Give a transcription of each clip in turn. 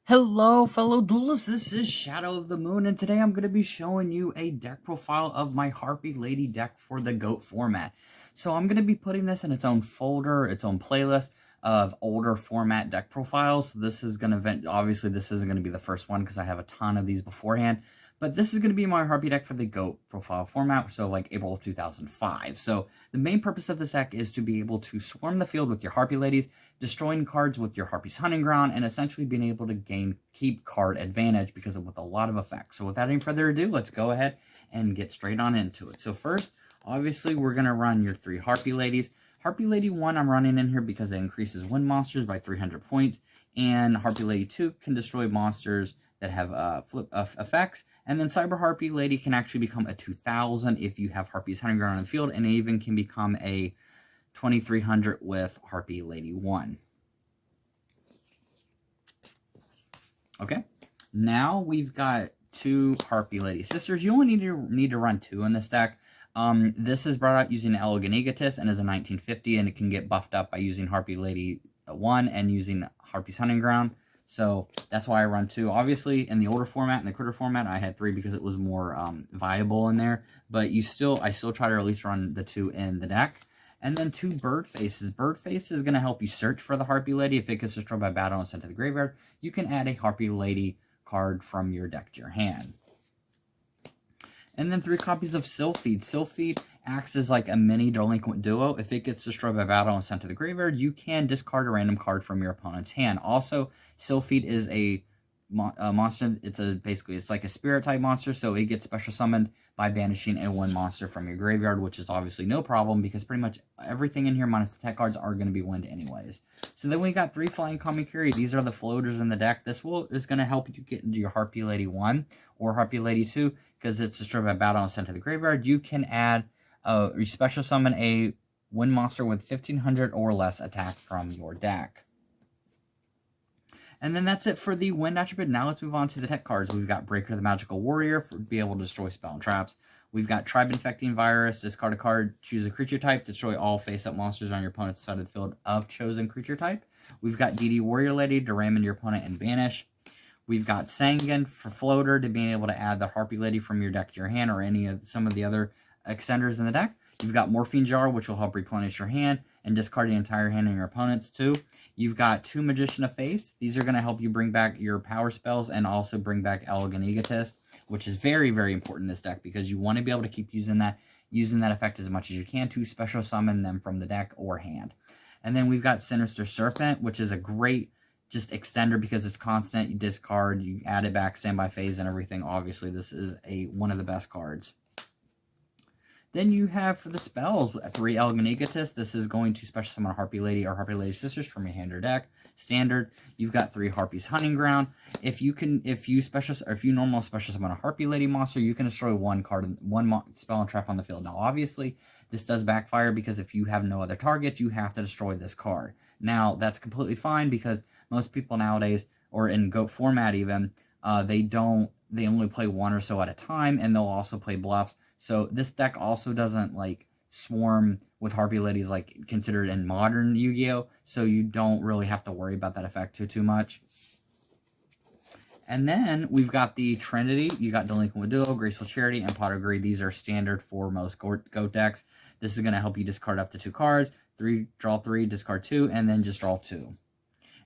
Hello, fellow duelists. This is Shadow of the Moon, and today I'm going to be showing you a deck profile of my Harpie Lady deck for the GOAT format. So I'm going to be putting this in its own folder, its own playlist of older format deck profiles. This is going to, obviously this isn't going to be the first one because I have a ton of these beforehand, but this is going to be my Harpie deck for the GOAT profile format, so like April of 2005. So the main purpose of this deck is to be able to swarm the field with your Harpie Ladies, destroying cards with your Harpie's Hunting Ground, and essentially being able to keep card advantage because with a lot of effects. So without any further ado, let's go ahead and get straight on into it. So first, obviously, we're going to run your 3 Harpie Ladies. Harpie Lady 1 I'm running in here because it increases wind monsters by 300 points, and Harpie Lady 2 can destroy monsters that have flip effects, and then Cyber Harpie Lady can actually become a 2000 if you have Harpie's Hunting Ground on the field, and it even can become a 2300 with Harpie Lady 1. Okay, now we've got 2 Harpie Lady Sisters. You only need to run 2 in this deck. This is brought out using Elegant Egotist and is a 1950, and it can get buffed up by using Harpie Lady 1 and using Harpie's Hunting Ground. So that's why I run 2. Obviously, in the older format, in the critter format, I had 3 because it was more viable in there. But I still try to at least run the 2 in the deck. And then 2 Bird Faces. Bird Face is going to help you search for the Harpie Lady. If it gets destroyed by battle and sent to the graveyard, you can add a Harpie Lady card from your deck to your hand. And then 3 copies of Sylpheed. Sylpheed acts as like a mini delinquent duo. If it gets destroyed by battle and sent to the graveyard, you can discard a random card from your opponent's hand. Also, Sylpheed is a monster. It's like a spirit type monster, so it gets special summoned by banishing a 1 monster from your graveyard, which is obviously no problem because pretty much everything in here minus the tech cards are going to be wind anyways. So then we got 3 Flying Kamikiri. These are the floaters in the deck. This is going to help you get into your Harpie Lady 1 or Harpie Lady 2 because it's destroyed by battle and sent to the graveyard. You can add special summon a wind monster with 1500 or less attack from your deck. And then that's it for the wind attribute. Now let's move on to the tech cards. We've got Breaker the Magical Warrior to be able to destroy spell and traps. We've got Tribe Infecting Virus. Discard a card, choose a creature type, destroy all face-up monsters on your opponent's side of the field of chosen creature type. We've got DD Warrior Lady to ram into your opponent and banish. We've got Sangan for Floater to being able to add the Harpie Lady from your deck to your hand or some of the other extenders in the deck. You've got Morphine Jar, which will help replenish your hand and discard the entire hand of your opponent's too. You've got 2 Magician of Face. These are going to help you bring back your power spells and also bring back Elegant Egotist, which is very, very important in this deck because you want to be able to keep using that effect as much as you can to special summon them from the deck or hand. And then we've got Sinister Serpent, which is a great just extender because it's constant. You discard, you add it back, standby phase, and everything. Obviously, this is one of the best cards. Then you have for the spells 3 Elegant Egotist. This is going to special summon a Harpie Lady or Harpie Lady Sisters from your hand or deck. Standard. You've got 3 Harpie's Hunting Ground. If you normal special summon a Harpie Lady monster, you can destroy 1 card, 1 spell and trap on the field. Now, obviously, this does backfire because if you have no other targets, you have to destroy this card. Now, that's completely fine because most people nowadays, or in GOAT format even, they only play 1 or so at a time, and they'll also play bluffs. So this deck also doesn't like swarm with Harpie Ladies like considered in modern Yu-Gi-Oh! So you don't really have to worry about that effect too much. And then we've got the Trinity. You got Delinquent Duo, Graceful Charity, and Pot of Greed. These are standard for most GOAT decks. This is going to help you discard up to 2 cards, draw 3, discard 2, and then just draw 2.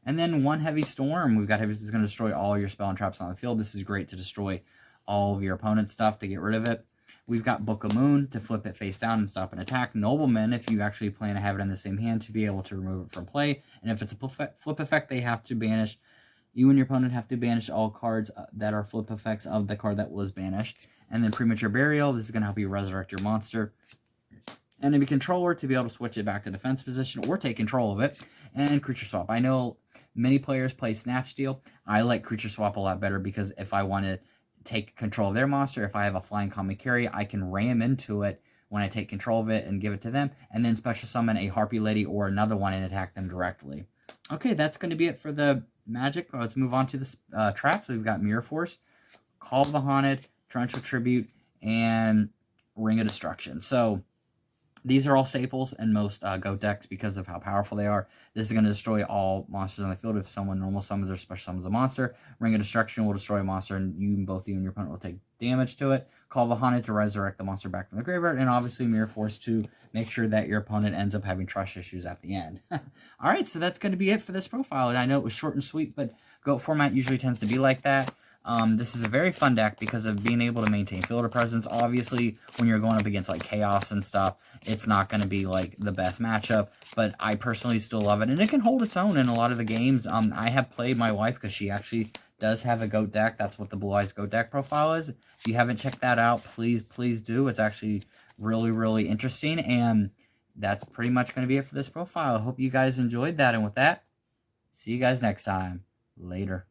And then 1 Heavy Storm. We've got Heavy Storm is going to destroy all your spell and traps on the field. This is great to destroy all of your opponent's stuff to get rid of it. We've got Book of Moon to flip it face down and stop an attack. Nobleman, if you actually plan to have it in the same hand, to be able to remove it from play. And if it's a flip effect, you and your opponent have to banish all cards that are flip effects of the card that was banished. And then Premature Burial, this is going to help you resurrect your monster. Enemy Controller to be able to switch it back to defense position or take control of it. And Creature Swap. I know many players play Snatch Steal. I like Creature Swap a lot better because if I want to take control of their monster, if I have a Flying Kamikiri, I can ram into it when I take control of it and give it to them, and then special summon a Harpie Lady or another one and attack them directly. Okay, that's going to be it for the magic. Let's move on to the traps. We've got Mirror Force, Call of the Haunted, Torrential Tribute, and Ring of Destruction. So These are all staples in most GOAT decks because of how powerful they are. This is going to destroy all monsters on the field. If someone normal summons or special summons a monster, Ring of Destruction will destroy a monster, and both you and your opponent will take damage to it. Call the Haunted to resurrect the monster back from the graveyard, and obviously Mirror Force to make sure that your opponent ends up having trust issues at the end. Alright, so that's going to be it for this profile. And I know it was short and sweet, but GOAT format usually tends to be like that. This is a very fun deck because of being able to maintain field presence. Obviously, when you're going up against like Chaos and stuff, it's not going to be like the best matchup, but I personally still love it, and it can hold its own in a lot of the games. I have played my wife because she actually does have a GOAT deck. That's what the Blue Eyes GOAT deck profile is. If you haven't checked that out, please do. It's actually really interesting, and that's pretty much going to be it for this profile. I hope you guys enjoyed that, and with that, see you guys next time. Later.